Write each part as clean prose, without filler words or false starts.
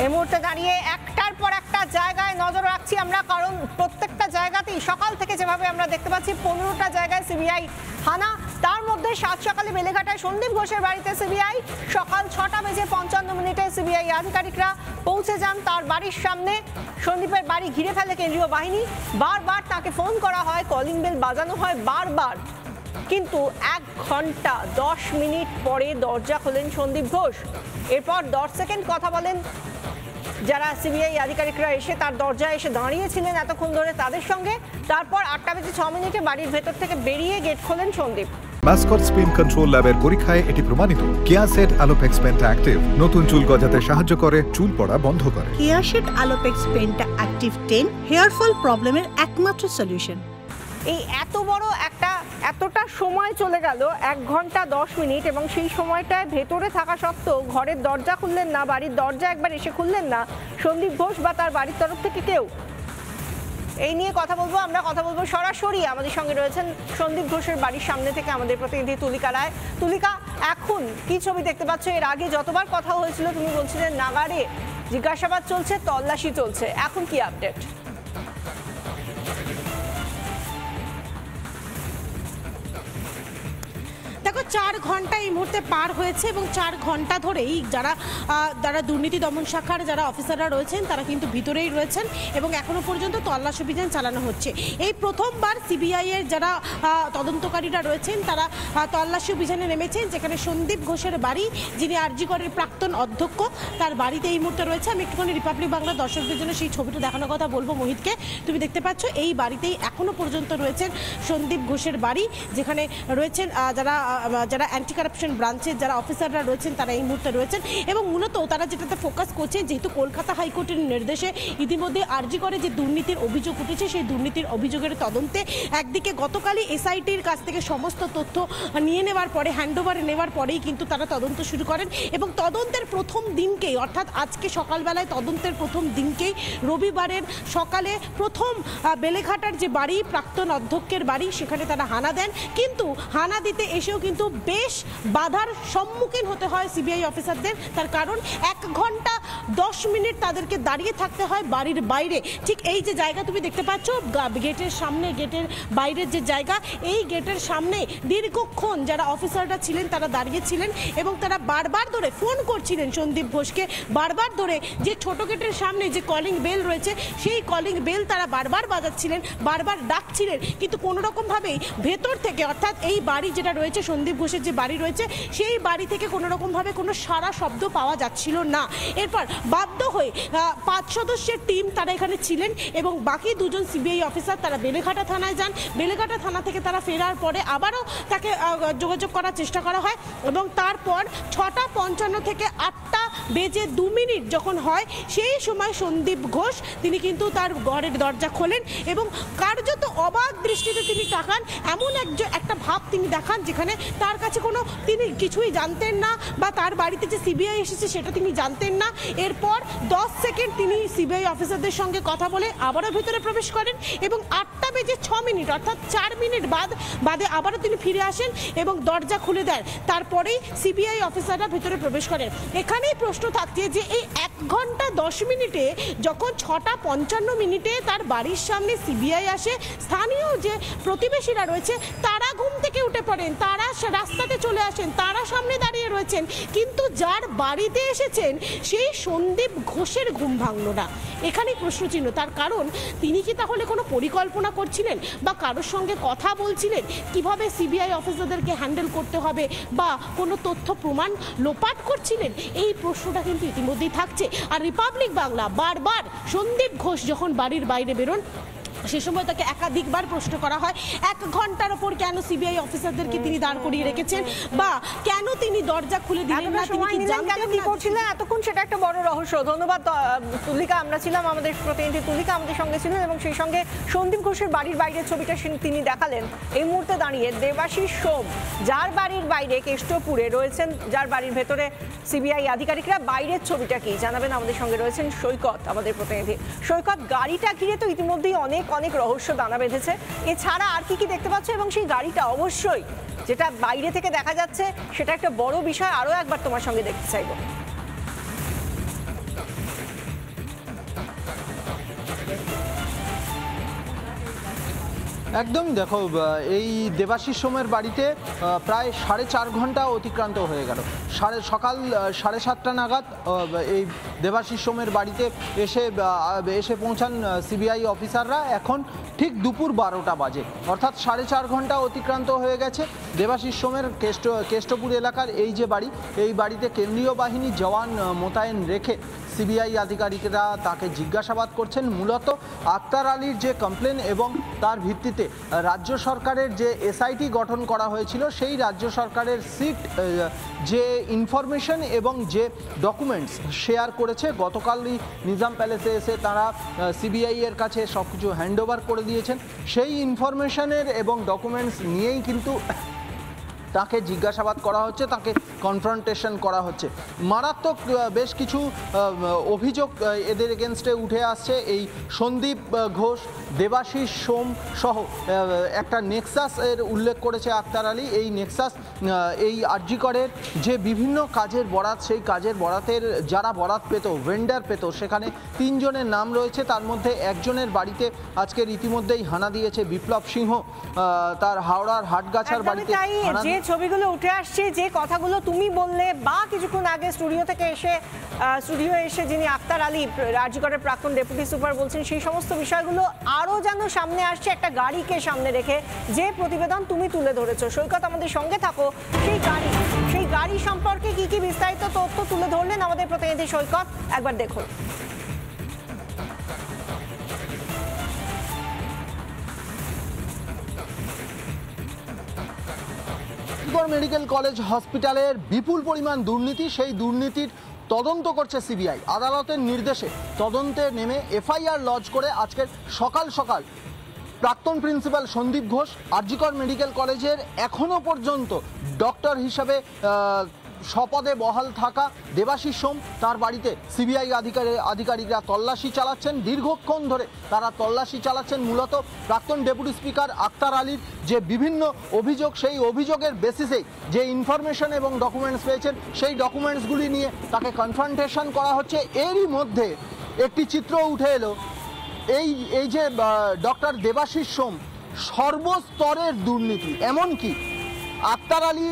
এই মুহূর্তে দাঁড়িয়ে একটার পর একটা জায়গায় নজর রাখছি আমরা, কারণ প্রত্যেকটা জায়গাতেই সকাল থেকে যেভাবে আমরা দেখতে পাচ্ছি 15টা জায়গায় সিবিআই হানা। তার মধ্যে সাত সকালে বেলেঘাটায় সন্দীপ ঘোষের বাড়িতে সিবিআই, সকাল 6:55 সিবিআই আধিকারিকরা পৌঁছে যান তার বাড়ির সামনে। সন্দীপের বাড়ি ঘিরে ফেলে কেন্দ্রীয় বাহিনী, বারবার তাকে ফোন করা হয়, কলিং বেল বাজানো হয় বারবার, কিন্তু 1 ঘন্টা 10 মিনিট পরে দরজা খোলেন সন্দীপ ঘোষ। এরপর 10 সেকেন্ড কথা বলেন যারা সিবিআই আধিকারিকরা এসে তার দরজায় এসে দাঁড়িয়েছিলেন এতক্ষণ ধরে তাদের সঙ্গে। তারপর 8:06 বাড়ির ভেতর থেকে বেরিয়ে গেট খোলেন সন্দীপ। মাসকট স্পিন কন্ট্রোল ল্যাবের পরীক্ষায় এটি প্রমাণিত। কেয়াসেট আলোপেক্স পেন্টা অ্যাক্টিভ নতুন চুল গজাতে সাহায্য করে, চুল পড়া বন্ধ করে। Keyaseth Alopex penta active 10 hair fall প্রবলেমের একমাত্র সলিউশন। এই এত বড় এতটা সময় চলে গেল, 1 ঘন্টা 10 মিনিট, এবং সেই সময়টায় ভেতরে থাকা সত্ত্বেও ঘরের দরজা খুললেন না, বাড়ির দরজা একবার এসে খুললেন না সন্দীপ ঘোষ বা তার বাড়ির তরফ থেকে কেউ। এই নিয়ে কথা বলবো সরাসরি। আমাদের সঙ্গে রয়েছেন সন্দীপ ঘোষের বাড়ির সামনে থেকে আমাদের প্রতিনিধি তুলিকা রায়। তুলিকা, এখন কি ছবি দেখতে পাচ্ছ? এর আগে যতবার কথা হয়েছিল তুমি বলছিলে নাগারে জিজ্ঞাসাবাদ চলছে, তল্লাশি চলছে, এখন কি আপডেট? দেখো 4 ঘন্টা এই মুহূর্তে পার হয়েছে এবং 4 ঘন্টা ধরেই যারা দুর্নীতি দমন শাখার যারা অফিসাররা রয়েছেন তারা কিন্তু ভিতরেই রয়েছেন এবং এখনো পর্যন্ত তল্লাশি অভিযান চালানো হচ্ছে। এই প্রথমবার সিবিআই এর যারা তদন্তকারীরা রয়েছেন তারা তল্লাশি অভিযানে নেমেছেন, যেখানে সন্দীপ ঘোষের বাড়ি, যিনি আরজিকরের প্রাক্তন অধ্যক্ষ, তার বাড়িতে এই মুহূর্তে রয়েছে। আমি একটুখানি রিপাবলিক বাংলা দর্শকদের জন্য সেই ছবিটা দেখানোর কথা বলবো মোহিতকে। তুমি দেখতে পাচ্ছ এই বাড়িতেই এখনো পর্যন্ত রয়েছেন সন্দীপ ঘোষের বাড়ি, যেখানে রয়েছেন যারা অ্যান্টি কারাপশন ব্রাঞ্চের যারা অফিসাররা রয়েছেন তারা এই মুহূর্তে রয়েছেন। এবং মূলত তারা যেটাতে ফোকাস করছে, যেহেতু কলকাতা হাইকোর্টের নির্দেশে ইতিমধ্যে আরজি করে যে দুর্নীতির অভিযোগ উঠেছে, সেই দুর্নীতির অভিযোগের তদন্তে একদিকে গতকালই এসআইটির কাছ থেকে সমস্ত তথ্য নিয়ে নেওয়ার পরে, হ্যান্ডওভারে নেওয়ার পরেই কিন্তু তারা তদন্ত শুরু করেন। এবং তদন্তের প্রথম দিনকেই, অর্থাৎ আজকে সকালবেলায় তদন্তের প্রথম দিনকেই, রবিবারের সকালে প্রথম বেলেঘাটার যে বাড়ি, প্রাক্তন অধ্যক্ষের বাড়ি, সেখানে তারা হানা দেন। কিন্তু হানা দিতে এসেও কিন্তু বেশ বাধার সম্মুখীন হতে হয় সিবিআই অফিসারদের। তার কারণ 1 ঘন্টা 10 মিনিট তাদেরকে দাঁড়িয়ে থাকতে হয় বাড়ির বাইরে। ঠিক এই যে জায়গা তুমি দেখতে পাচ্ছ গেটের সামনে, গেটের বাইরের যে জায়গা, এই গেটের সামনে দীর্ঘক্ষণ যারা অফিসাররা ছিলেন তারা দাঁড়িয়েছিলেন এবং তারা বারবার ধরে ফোন করছিলেন সন্দীপ ঘোষকে, বারবার ধরে যে ছোট গেটের সামনে যে কলিং বেল রয়েছে সেই কলিং বেল তারা বারবার বাজাচ্ছিলেন, বারবার ডাকছিলেন, কিন্তু কোনো রকমভাবেই ভেতর থেকে, অর্থাৎ এই বাড়ি যেটা রয়েছে সন্দীপ ঘোষের যে বাড়ি রয়েছে সেই বাড়ি থেকে কোনো রকমভাবে কোনো সারা শব্দ পাওয়া যাচ্ছিল না। এরপর বাধ্য হয়ে 5 সদস্যের টিম তারা এখানে ছিলেন এবং বাকি 2 জন সিবিআই অফিসার তারা বেলেঘাটা থানায় যান। বেলেঘাটা থানা থেকে তারা ফেরার পরে আবারও তাকে যোগাযোগ করার চেষ্টা করা হয় এবং তারপর 6:55 থেকে 8:02 যখন হয়, সেই সময় সন্দীপ ঘোষ তিনি কিন্তু তার ঘরের দরজা খোলেন এবং কার্যত অবাক দৃষ্টিতে তিনি তাকান। এমন একটা ভাব তিনি দেখান যেখানে তার কাছে তিনি কিছুই জানতেন না, বা তার বাড়িতে যে সিবিআই এসেছে সেটা তিনি জানতেন না। এরপর 10 সেকেন্ড তিনি সিবিআই অফিসারদের সঙ্গে কথা বলে আবারও ভিতরে প্রবেশ করেন এবং 8:06 অর্থাৎ 4 মিনিট বাদে আবারও তিনি ফিরে আসেন এবং দরজা খুলে দেন। তারপরেই সিবিআই অফিসাররা ভিতরে প্রবেশ করেন। এখানেই প্রশ্ন থাকছে যে এই 1 ঘন্টা 10 মিনিটে যখন 6:55 তার বাড়ির সামনে সিবিআই আসে, স্থানীয় যে প্রতিবেশীরা রয়েছে তারা ঘুম থেকে উঠে পড়েন, তারা রাস্তাতে চলে আসেন, তারা সামনে দাঁড়িয়ে রয়েছেন, কিন্তু যার বাড়িতে এসেছেন সেই সন্দীপ ঘোষের ঘুম ভাঙল না। এখানেই প্রশ্নচিহ্ন। তার কারণ তিনি কি তাহলে কোনো পরিকল্পনা করছিলেন বা কারোর সঙ্গে কথা বলছিলেন কিভাবে সিবিআই অফিসারদেরকে হ্যান্ডেল করতে হবে, বা কোনো তথ্য প্রমাণ লোপাট করছিলেন? এই প্রশ্নটা কিন্তু ইতিমধ্যেই থাকছে। আর রিপাবলিক বাংলা বারবার সন্দীপ ঘোষ যখন বাড়ির বাইরে বেরোন সে সময় তাকে একাধিকবার প্রশ্ন করা হয় 1 ঘন্টার ওপর কেন সিবিআই অফিসারদেরকে তিনি দাঁড় করিয়ে রেখেছেন, বা কেন তিনি দরজা খুলে দিলেন না, তিনি কি জানতেন কি করছিলেন এতক্ষণ, সেটা একটা বড় রহস্য। ধন্যবাদ তুলিকা। আমরা ছিলাম, আমাদের প্রতিনিধি তুলিকা আমাদের সঙ্গে ছিলেন এবং সেই সঙ্গে সন্দীপ ঘোষের বাড়ির বাইরের ছবিটা তিনি দেখালেন। এই মুহূর্তে দাঁড়িয়ে দেবাশিস সোম, যার বাড়ির বাইরে কেষ্টপুরে রয়েছেন, যার বাড়ির ভেতরে সিবিআই আধিকারিকরা, বাইরের ছবিটা কি জানাবেন? আমাদের সঙ্গে রয়েছেন সৈকত, আমাদের প্রতিনিধি। সৈকত, গাড়িটা ঘিরে তো ইতিমধ্যেই অনেক রহস্য দানা বেঁধেছে, এছাড়া আর কি দেখতে পাচ্ছ? এবং সেই গাড়িটা অবশ্যই যেটা বাইরে থেকে দেখা যাচ্ছে সেটা একটা বড় বিষয়, আরো একবার তোমার সঙ্গে দেখতে চাইবো। একদমই দেখো, এই দেবাশিস সোমের বাড়িতে প্রায় 4.5 ঘন্টা অতিক্রান্ত হয়ে গেল। সকাল 7:30 নাগাদ এই দেবাশিস সোমের বাড়িতে এসে পৌঁছান সিবিআই অফিসাররা। এখন ঠিক দুপুর 12টা বাজে, অর্থাৎ 4.5 ঘন্টা অতিক্রান্ত হয়ে গেছে। দেবাশিস সোমের কেষ্টপুর এলাকার এই যে বাড়ি, এই বাড়িতে কেন্দ্রীয় বাহিনী জওয়ান মোতায়েন রেখে সিবিআই আধিকারিকরা তাকে জিজ্ঞাসাবাদ করছেন। মূলত আক্তার আলীর যে কমপ্লেন এবং তার ভিত্তিতে রাজ্য সরকারের যে এসআইটি গঠন করা হয়েছিল, সেই রাজ্য সরকারের সিট যে ইনফরমেশন এবং যে ডকুমেন্টস শেয়ার করেছে, গতকালই নিজাম প্যালেসে এসে তারা সিবিআই এর কাছে সব কিছু হ্যান্ডওভার করে দিয়েছেন। সেই ইনফরমেশনের এবং ডকুমেন্টস নিয়েই কিন্তু তাকে জিজ্ঞাসাবাদ করা হচ্ছে, তাকে কনফ্রন্টেশন করা হচ্ছে। মারাত্মক বেশ কিছু অভিযোগ এদের এগেনস্টে উঠে আসছে। এই সন্দীপ ঘোষ, দেবাশিস সোম সহ একটা নেক্সাস এর উল্লেখ করেছে আক্তার আলী। এই নেক্সাস এই আরজি করের যে বিভিন্ন কাজের বরাত, সেই কাজের বরাতের যারা বরাত পেত, ভেন্ডার পেত, সেখানে 3 জনের নাম রয়েছে। তার মধ্যে একজনের বাড়িতে আজকের ইতিমধ্যেই হানা দিয়েছে বিপ্লব সিংহ, তার হাওড়ার হাটগাছার বাড়িতে। যে ছবিগুলো উঠে আসছে, যে কথাগুলো তুমি বললে বা কিছুক্ষণ আগে স্টুডিও এসে যিনি আক্তার আলী আরজি করের প্রাক্তন ডেপুটি সুপার বলছেন, সেই সমস্ত বিষয়গুলো আরও যেন সামনে আসছে একটা গাড়িকে সামনে রেখে, যে প্রতিবেদন তুমি তুলে ধরেছো। সৈকত, আমাদের সঙ্গে থাকো। সেই গাড়ি সম্পর্কে কি কি বিস্তারিত তথ্য তুলে ধরলেন আমাদের প্রতিনিধি সৈকত, একবার দেখুন। মেডিকেল কলেজ হসপিটালের বিপুল পরিমাণ দুর্নীতি, সেই দুর্নীতির তদন্ত করছে সিবিআই। আদালতের নির্দেশে তদন্তে নেমে এফআইআর লজ করে আজকের সকাল সকাল প্রাক্তন প্রিন্সিপাল সন্দীপ ঘোষ, আরজি কর মেডিকেল কলেজের এখনো পর্যন্ত ডক্টর হিসাবে স্বপদে বহাল থাকা দেবাশিস সোম, তার বাড়িতে সিবিআই আধিকারিকরা তল্লাশি চালাচ্ছেন। দীর্ঘক্ষণ ধরে তারা তল্লাশি চালাচ্ছেন। মূলত প্রাক্তন ডেপুটি স্পিকার আক্তার আলীর যে বিভিন্ন অভিযোগ, সেই অভিযোগের বেসিসেই যে ইনফরমেশন এবং ডকুমেন্টস পেয়েছেন, সেই ডকুমেন্টসগুলি নিয়ে তাকে কনফ্রন্টেশন করা হচ্ছে। এরই মধ্যে একটি চিত্র উঠে এলো, এই যে ডক্টর দেবাশিস সোম, সর্বস্তরের দুর্নীতি। এমনকি আক্তার আলী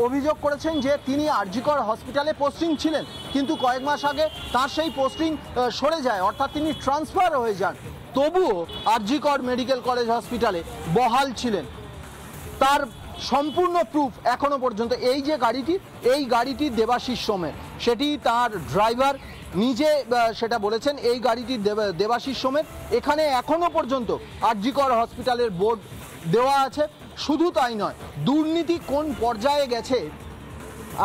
অভিযোগ করেছেন যে তিনি আরজি কর হসপিটালে পোস্টিং ছিলেন, কিন্তু কয়েক মাস আগে তার সেই পোস্টিং সরে যায়, অর্থাৎ তিনি ট্রান্সফার হয়ে যান। তবুও আরজি কর মেডিকেল কলেজ হসপিটালে বহাল ছিলেন। তার সম্পূর্ণ প্রুফ এখনো পর্যন্ত। এই যে গাড়িটি দেবাশিস সোমের, সেটি তার ড্রাইভার নিজে সেটা বলেছেন, এই গাড়িটি দেবাশিস সোমের। এখানে এখনো পর্যন্ত আরজি কর হসপিটালের বোর্ড দেওয়া আছে। শুধু তাই নয়, দুর্নীতি কোন পর্যায়ে গেছে,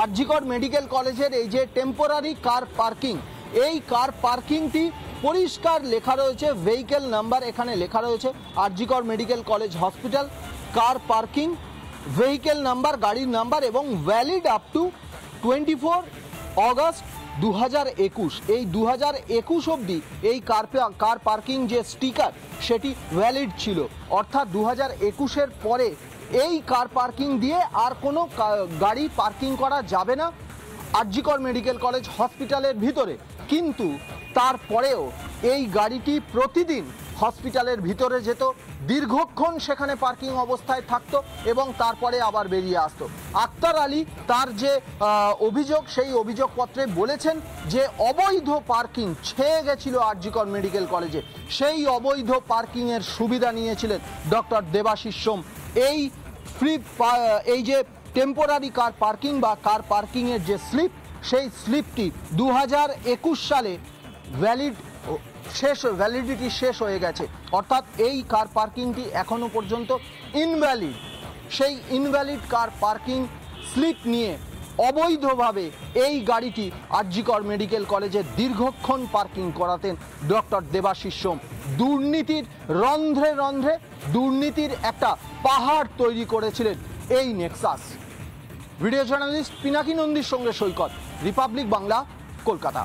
আরজি কর মেডিকেল কলেজের এই যে টেম্পোরারি কার পার্কিং, এই কার পার্কিংটি পরিষ্কার লেখা রয়েছে, ভেহিকেল নাম্বার এখানে লেখা রয়েছে আরজি কর medical college hospital car parking, vehicle number, গাড়ির নাম্বার, এবং ভ্যালিড আপ টু 24 অগস্ট 2021। এই 2021 অবধি এই কার পার্কিং যে স্টিকার, সেটি ভ্যালিড ছিল। অর্থাৎ 2021-এর পরে এই কার পার্কিং দিয়ে আর কোনো গাড়ি পার্কিং করা যাবে না আরজি কর মেডিকেল কলেজ হসপিটালের ভিতরে। কিন্তু তারপরেও এই গাড়িটি প্রতিদিন হসপিটালের ভিতরে যেত, দীর্ঘক্ষণ সেখানে পার্কিং অবস্থায় থাকতো এবং তারপরে আবার বেরিয়ে আসতো। আক্তার আলী তার যে অভিযোগ, সেই অভিযোগপত্রে বলেছেন যে অবৈধ পার্কিং ছেয়ে গেছিল আরজি কর মেডিকেল কলেজে। সেই অবৈধ পার্কিংয়ের সুবিধা নিয়েছিলেন ডক্টর দেবাশিস সোম। এই যে টেম্পোরারি কার পার্কিং বা কার পার্কিংয়ের যে স্লিপ, সেই স্লিপটি 2021 সালে ভ্যালিডিটি শেষ হয়ে গেছে। অর্থাৎ এই কার পার্কিংটি এখনো পর্যন্ত ইনভ্যালিড। সেই ইনভ্যালিড কার পার্কিং স্লিপ নিয়ে অবৈধভাবে এই গাড়িটি আরজি কর মেডিকেল কলেজে দীর্ঘক্ষণ পার্কিং করাতেন ডক্টর দেবাশিস সোম। দুর্নীতির রন্ধ্রে রন্ধ্রে দুর্নীতির একটা পাহাড় তৈরি করেছিলেন এই নেক্সাস। ভিডিও জার্নালিস্ট পিনাকি নন্দীর সঙ্গে সৈকত, রিপাবলিক বাংলা, কলকাতা।